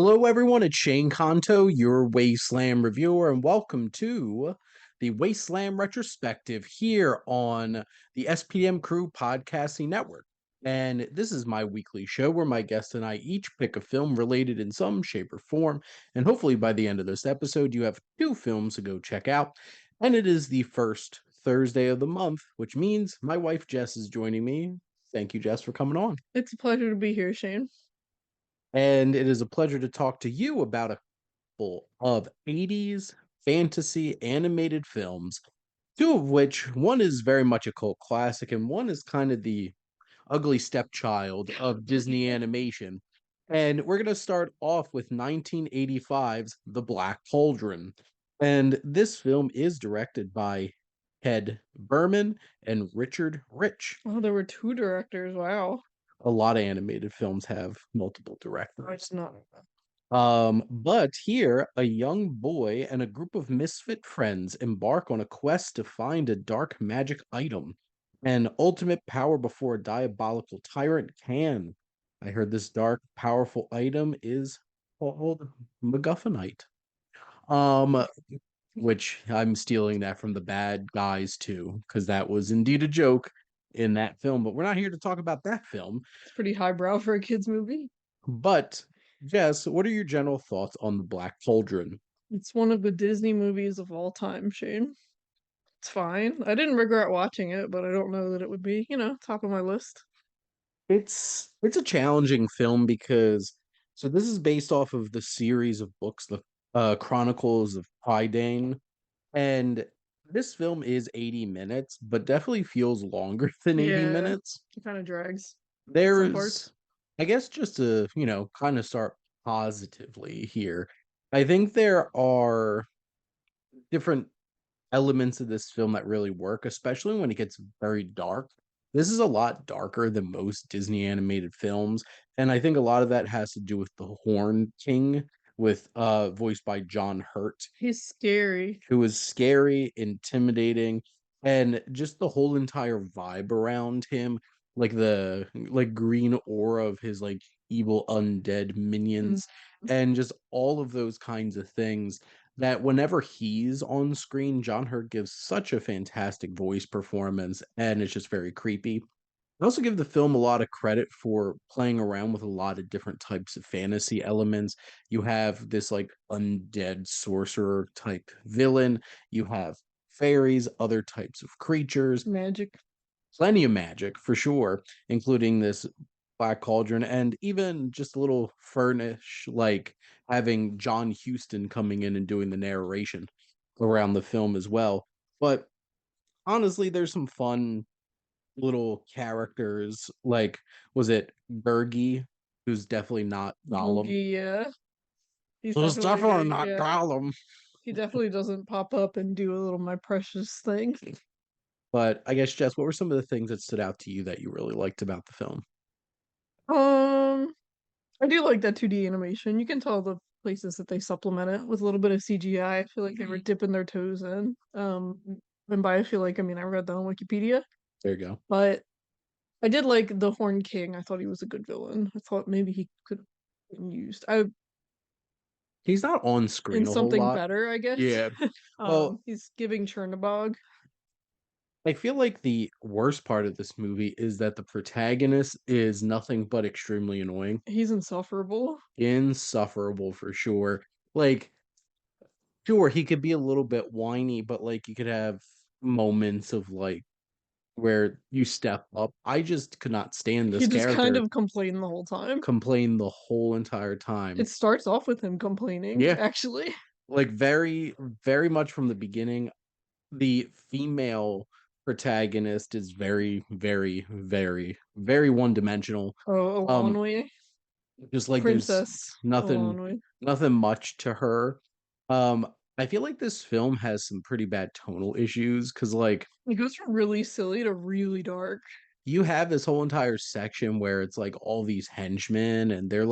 Hello, everyone. It's Shane Conto, your Wasteland Reviewer, and welcome to the Wasteland Retrospective here on the SPM Crew Podcasting Network. And this is my weekly show where my guests and I each pick a film related in some shape or form. And hopefully, by the end of this episode, you have two films to go check out. And it is the first Thursday of the month, which means my wife Jess is joining me. Thank you, Jess, for coming on. It's a pleasure to be here, Shane. And it is a pleasure to talk to you about a couple of 80s fantasy animated films, two of which one is very much a cult classic, and one is kind of the ugly stepchild of Disney animation. And we're going to start off with 1985's The Black Cauldron. And this film is directed by Ted Berman and Richard Rich. Oh, there were two directors. Wow. A lot of animated films have multiple directors. It's not. But here, a young boy and a group of misfit friends embark on a quest to find a dark magic item, an ultimate power before a diabolical tyrant can. I heard this dark, powerful item is called MacGuffinite. Um, which I'm stealing that from the bad guys too, because that was indeed a joke in that film. But we're not here to talk about that film. It's pretty highbrow for a kids' movie. But Jess, what are your general thoughts on the Black Cauldron? It's one of the Disney movies of all time, Shane. It's fine. I didn't regret watching it, but I don't know that it would be, top of my list. It's a challenging film because so this is based off of the series of books, the Chronicles of Prydain, and this film is 80 minutes, but definitely feels longer than 80 Yeah, minutes. it kind of drags some There's, parts. I guess, just to, kind of start positively here. I think there are different elements of this film that really work, especially when it gets very dark. This is a lot darker than most Disney animated films, and I think a lot of that has to do with the Horn King, with voiced by John Hurt, He's scary. who is scary, intimidating, and just the whole entire vibe around him, like the green aura of his evil undead Mm. minions, and just all of those kinds of things that whenever he's on screen, John Hurt gives such a fantastic voice performance, and it's just very creepy. I also give the film a lot of credit for playing around with a lot of different types of fantasy elements. You have this undead sorcerer type villain, you have fairies, other types of creatures, Magic. plenty of magic for sure, including this Black Cauldron, and even just a little furnish, like having John Huston coming in and doing the narration around the film as well. But honestly, there's some fun little characters. Like, was it Bergie, who's definitely not Gollum? Boogie, yeah. He's Who's definitely definitely very, not yeah. Gollum. He definitely doesn't pop up and do a little my precious thing. But I guess, Jess, what were some of the things that stood out to you that you really liked about the film? Um, I do like that 2D animation. You can tell the places that they supplement it with a little bit of CGI. I feel like they were dipping their toes in. And by I feel like, I mean I read that on Wikipedia, There you go. but I did like the Horn King. I thought he was a good villain. I thought maybe he could have been used. I He's not on in screen a whole something lot. better, I guess. Yeah. Well, He's giving Chernabog. I feel like the worst part of this movie is that the protagonist is nothing but extremely annoying. He's insufferable. Insufferable for sure. Like, sure, he could be a little bit whiny, but you could have moments of where you step up. I just could not stand He this just kind character of complained the whole time. complain the whole entire time. It starts off with him complaining, Yeah, actually. very, very much from the beginning. The female protagonist is very, very, very, very one-dimensional. Oh, Um, Alonwe, just like there's Princess nothing, Alonwe. nothing much to her. I feel like this film has some pretty bad tonal issues because It goes from really silly to really dark. you have this whole entire section where it's all these henchmen and they're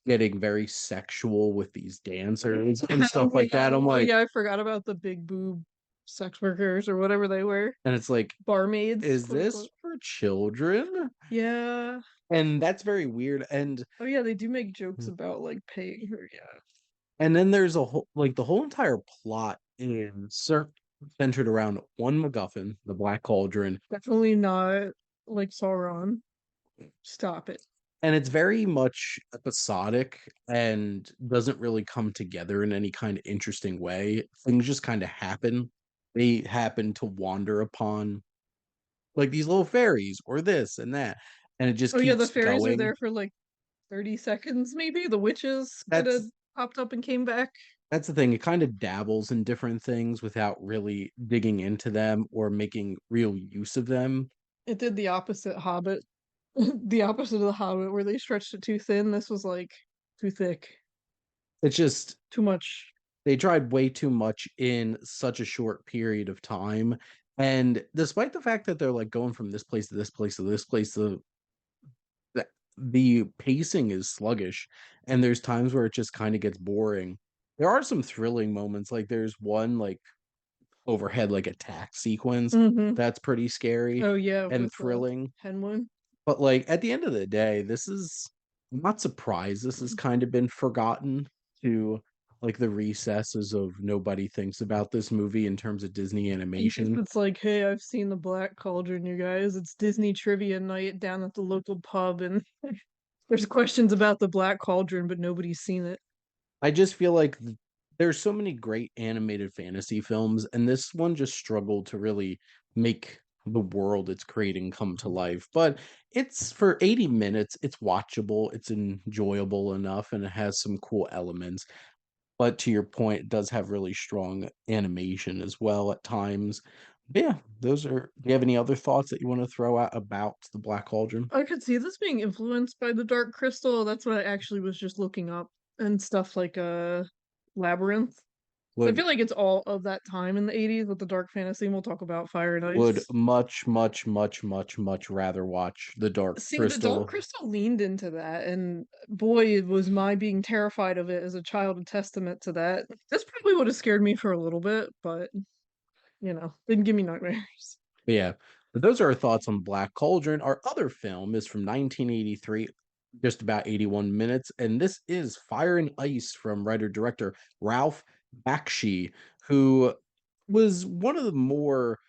getting very sexual with these dancers and Oh stuff like that. I'm oh, like, yeah, I forgot about the big boob sex workers or whatever they were. and it's like, Barmaids, is quote this unquote. for children? Yeah. And that's very weird. Oh yeah, they do make jokes about like paying her. Yeah, And then there's a whole like the whole entire plot centered around one MacGuffin, the Black Cauldron, definitely not like Sauron. Stop it. and it's very much episodic and doesn't really come together in any kind of interesting way. Things just kind of happen. They happen to wander upon like these little fairies or this and that, and it just Oh yeah, the keeps fairies are going. there for like 30 seconds, maybe. The witches kind of That's popped up and came back. that's the thing. It kind of dabbles in different things without really digging into them or making real use of them. It did the opposite Hobbit. The opposite of the Hobbit, where they stretched it too thin. This was like too thick, It's just too much. they tried way too much in such a short period of time. And despite the fact that they're like going from this place to this place to this place, the pacing is sluggish. And there's times where it just kind of gets boring. There are some thrilling moments. Like there's one like overhead like attack sequence Mm-hmm. that's pretty scary Oh yeah, and with thrilling. Henwin. But like at the end of the day, I'm not surprised this has kind of been forgotten to like the recesses of nobody thinks about this movie in terms of Disney I guess animation. it's like, hey, I've seen the Black Cauldron, you guys. It's Disney trivia night down at the local pub, and there's questions about the Black Cauldron, but nobody's seen it. I just feel like there's so many great animated fantasy films, and this one just struggled to really make the world it's creating come to life. But it's for 80 minutes, it's watchable, it's enjoyable enough, and it has some cool elements. But to your point, it does have really strong animation as well at times. But yeah, those are. Do you have any other thoughts that you want to throw out about the Black Cauldron? I could see this being influenced by the Dark Crystal. That's what I actually was just looking up and stuff like Labyrinth. So I Would feel like it's all of that time in the 80s with the dark fantasy, and we'll talk about Fire and would Ice. much, much, much, much, much rather watch the Dark See, the Dark Crystal. Crystal leaned into that, and boy, was my being terrified of it as a child a testament to that. This probably would have scared me for a little bit, but didn't give me nightmares. But yeah, but those are our thoughts on Black Cauldron. Our other film is from 1983, just about 81 minutes, and this is Fire and Ice from writer director Ralph Bakshi, who was one of the more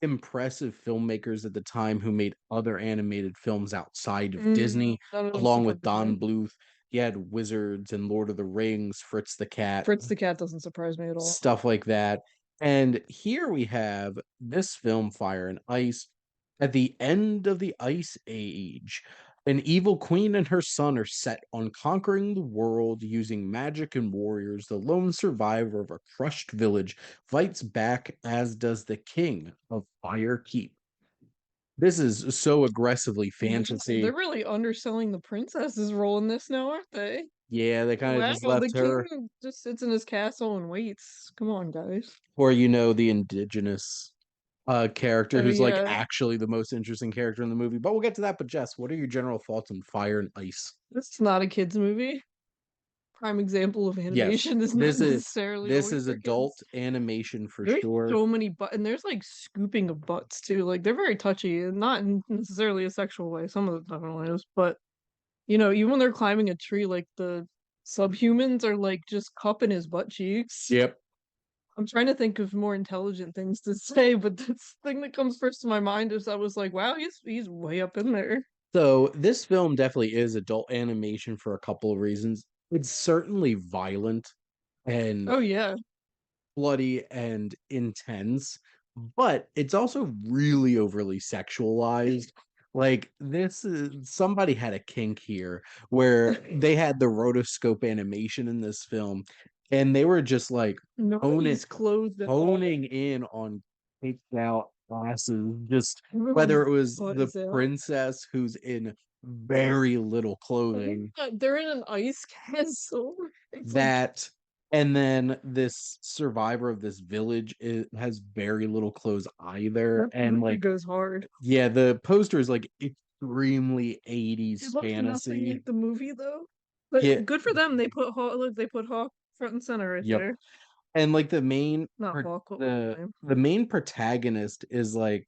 impressive filmmakers at the time who made other animated films outside of Disney, None of them along surprise with Don me. Bluth. He had Wizards and Lord of the Rings, Fritz the Cat, Fritz the Cat doesn't surprise me at all. stuff like that. And here we have this film, Fire and Ice, at the end of the Ice Age. An evil queen and her son are set on conquering the world using magic and warriors. The lone survivor of a crushed village fights back, as does the king of Fire Keep. This is so aggressively They're fantasy. really underselling the princess's role in this now, aren't they? Yeah, they kind of Wow, just the left her, king just sits in his castle and waits. Come on, guys. or the indigenous character Oh who's like yeah, actually the most interesting character in the movie. But we'll get to that. But Jess, what are your general thoughts on Fire and Ice? this is not a kids movie. Prime example of Yes, animation is not necessarily this always is for adult kids. animation for There's sure. so many butt, and there's like scooping of butts too. Like they're very touchy, and not in necessarily a sexual way. Some of the definitely is, but even when they're climbing a tree, like the subhumans are like just cupping his butt cheeks. Yep. I'm trying to think of more intelligent things to say, but the thing that comes first to my mind is I was like, wow, he's way up in there. So this film definitely is adult animation for a couple of reasons. It's certainly violent and Oh yeah. bloody and intense, but it's also really overly sexualized. Like this is somebody had a kink here where they had the rotoscope animation in this film and they were just like honing Nobody's clothed at all. honing in on picked out asses, just Everyone's whether it was butt the is out. princess who's in very little clothing They're in an ice castle. It's like that and then this survivor of this village has very little clothes either that and movie like goes hard. yeah the poster is like extremely It 80s looks nothing fantasy. like the movie though. Yeah, But good for them. They put Hawk front and center right yep. there. And like Not Hawk, what was his name? the main protagonist is like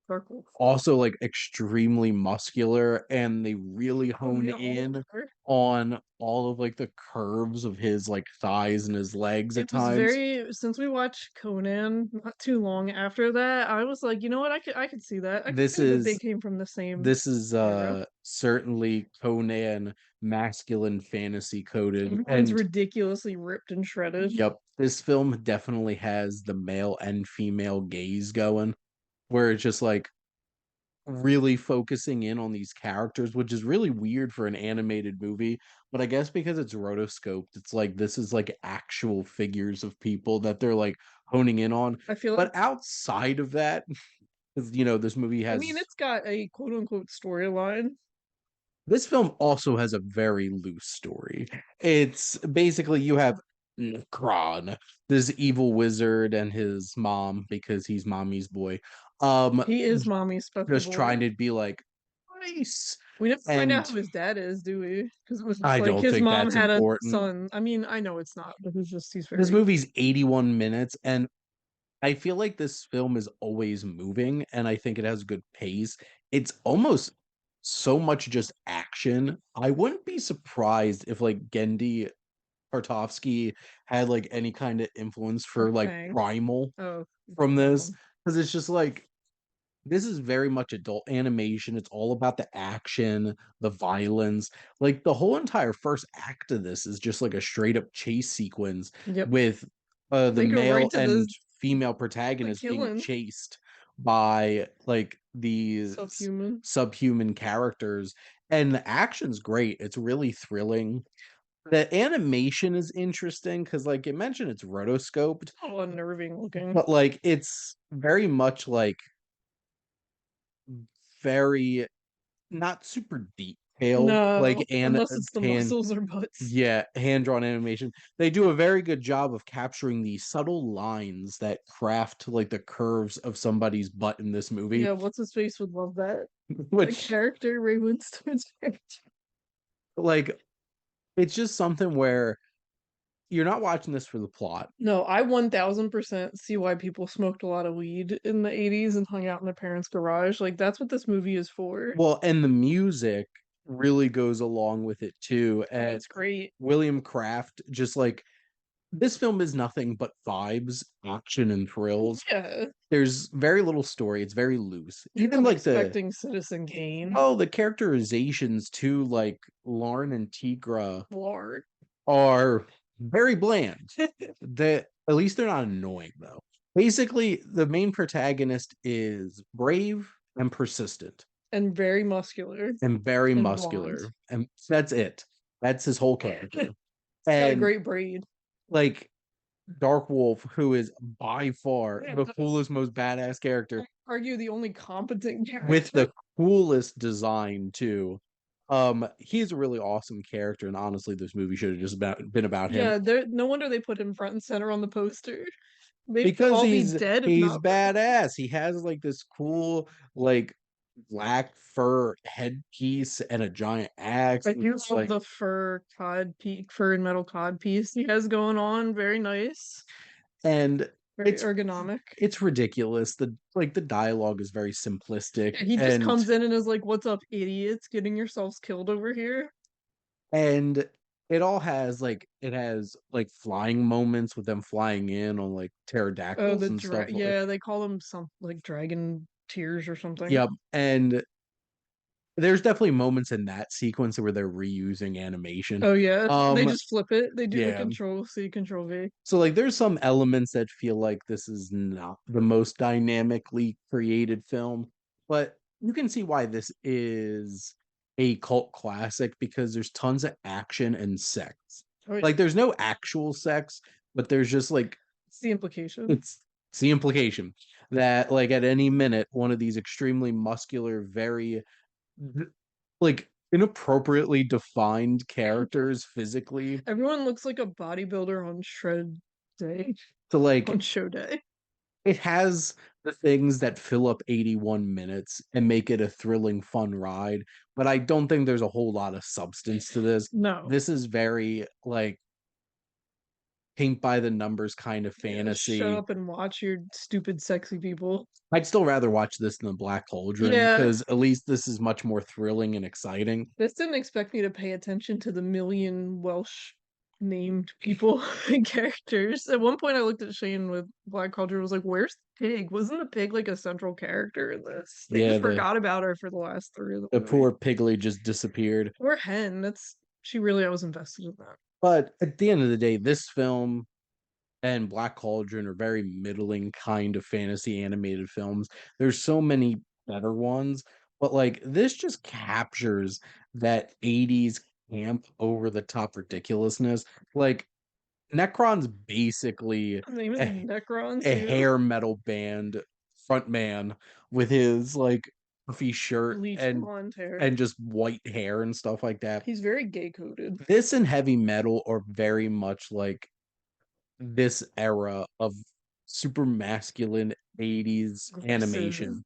Dark Wolf. also like extremely muscular, and they really Oh hone yeah, in Oliver. on all of like the curves of his like thighs and his legs It at was times. very since we watched Conan not too long after that, I was like, you know what, I could see that. I could This see that they is came from the same this is era. certainly Conan masculine fantasy coded. Everyone's And ridiculously ripped and shredded. yep, this film definitely has the male and female gaze going, where it's just like really focusing in on these characters, which is really weird for an animated movie. But I guess because it's rotoscoped, it's like this is like actual figures of people that they're like honing in on. I feel like But outside of that, 'cause, this movie I mean has it's got a quote unquote storyline. this film also has a very loose story. It's basically you have Kron, this evil wizard, and his mom, because he's mommy's boy. Um, He is mommy's special just boy. trying to be like nice. We never find And out who his dad is, do we? Because it was just I like don't his think mom that's had a important. son. I mean, I know it's not, but he's This very movie's 81 minutes, and I feel like this film is always moving, and I think it has good pace. It's almost so much just action. I wouldn't be surprised if like Gendy Tartovsky had like any kind of influence for like okay. Primal Oh, from that this, one. because it's just like this is very much adult animation. It's all about the action, the violence. Like the whole entire first act of this is just like a straight up chase sequence Yep. with the They go right male to and female the protagonists being killing. chased by like these Subhuman. subhuman characters. And the action's great. It's really thrilling. The animation is interesting because, like it mentioned, it's rotoscoped, Oh, unnerving looking. but like it's very much like very not super detailed, like No, and unless it's the hand muscles or butts. yeah, hand-drawn animation. They do a very good job of capturing the subtle lines that craft like the curves of somebody's butt in this movie, Yeah, what's his face would love that. The which character, Ray Winstone's character. like it's just something where you're not watching this for the plot. No, I 1000% see why people smoked a lot of weed in the 80s and hung out in their parents' garage. Like, that's what this movie is for. Well, and the music really goes along with it too. Oh, And it's great. William Kraft just like this film is nothing but vibes, action, and thrills. Yeah. There's very little story. It's very loose. Even I'm like the expecting Citizen Kane. the characterizations too, like Lauren and Tigra Lord. are very bland. That at least they're not annoying though. Basically, the main protagonist is brave and persistent And very muscular and very and blonde. muscular, and that's it. That's his whole character. Got a And great braid. like Dark Wolf, who is by far Yeah, the coolest, most badass character argue the only competent with character. the coolest design too. He's a really awesome character, and honestly, this movie should have just been about him Yeah, there. No wonder they put him front and center on the poster. They'd because all be he's dead if he's not for him. badass. He has like this cool like black fur headpiece and a giant axe. I And do it's love like the fur and metal cod piece he has going on. Very nice. and Very it's ergonomic. it's ridiculous. The dialogue is very simplistic Yeah, he just and comes in and is like, "What's up, idiots? Getting yourselves killed over here." and it has like flying moments with them flying in on like Oh, pterodactyls and stuff like yeah, they call them some like dragon tears or something. yep. And there's definitely moments in that sequence where they're reusing animation. Oh yeah, they Um just flip it. They do the yeah. Control C, Control V. So like there's some elements that feel like this is not the most dynamically created film, but you can see why this is a cult classic because there's tons of action and sex. Oh yeah, Like there's no actual sex, but there's just like it's the implication. it's the implication that like at any minute one of these extremely muscular, very like inappropriately defined characters physically Everyone looks like a bodybuilder on shred day, to on like show day. it has the things that fill up 81 minutes and make it a thrilling, fun ride, but I don't think there's a whole lot of substance to this. No, This is very like paint by the numbers kind of Yeah, shut fantasy. up and watch your stupid sexy people. I'd still rather watch this than the Black Cauldron Yeah, because at least this is much more thrilling and exciting. this didn't expect me to pay attention to the million Welsh named people and characters. At one point, I looked at Shane with Black Cauldron. Was like, "Where's the pig? Wasn't the pig like a central character in this? They Yeah, just forgot about her for the last three of the the movie. poor Piggly just disappeared. Or Hen. That's she really. I was invested in that. But at the end of the day, this film and Black Cauldron are very middling kind of fantasy animated films. There's so many better ones, but like this just captures that 80s camp over the top ridiculousness. Like Necron's basically His name is a, Necron a too. hair metal band front man with his like puffy shirt Bleach blonde hair. and just white hair and stuff like that. He's very gay coded. This and heavy metal are very much like this era of super masculine 80s Aggressive. animation.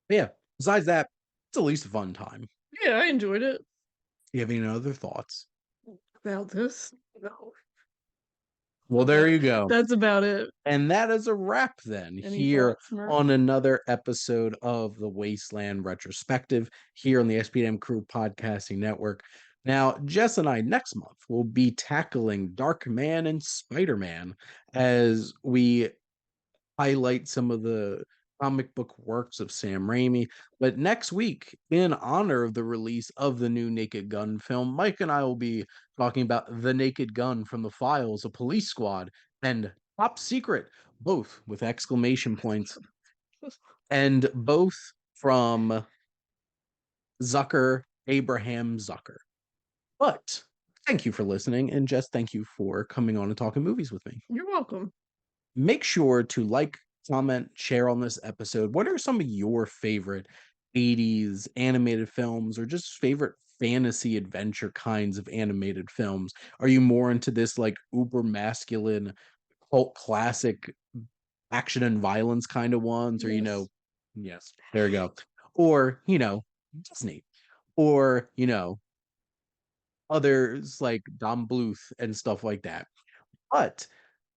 But yeah, besides that, it's at least a fun time. Yeah, I enjoyed it. You have any other thoughts? About this. No. Well, there you go. That's about it. And that is a wrap then Any here thoughts, Mark? on another episode of the Wasteland Retrospective here on the SPM Crew Podcasting Network. Now, Jess and I next month will be tackling Dark Man and Spider Man as we highlight some of the comic book works of Sam Raimi. But next week, in honor of the release of the new Naked Gun film, Mike and I will be talking about The Naked Gun from the Files, a Police Squad, and Top Secret, both with exclamation points, and both from Zucker, Abraham Zucker. But thank you for listening, and Jess, thank you for coming on and talking movies with me. You're welcome. Make sure to like, comment, share on this episode. What are some of your favorite 80s animated films or just favorite fantasy adventure kinds of animated films? Are you more into this like uber masculine cult classic action and violence kind of ones? Or, Yes. yes, there we go. Or, Disney. Or, others like Don Bluth and stuff like that. But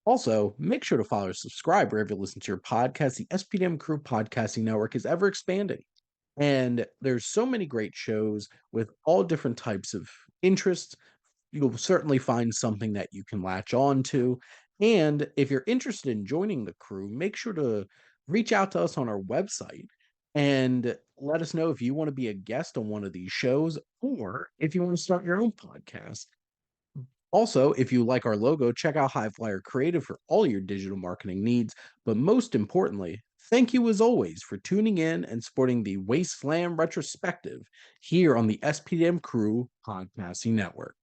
also, make sure to follow or subscribe wherever you listen to your podcast. The SPDM Crew Podcasting Network is ever expanding. And there's so many great shows with all different types of interests. You'll certainly find something that you can latch on to. And if you're interested in joining the crew, make sure to reach out to us on our website and let us know if you want to be a guest on one of these shows or if you want to start your own podcast. Also, if you like our logo, check out HiFlyer Creative for all your digital marketing needs. But most importantly, thank you as always for tuning in and supporting the Wasteland Retrospective here on the SPDM Crew Podcasting Network.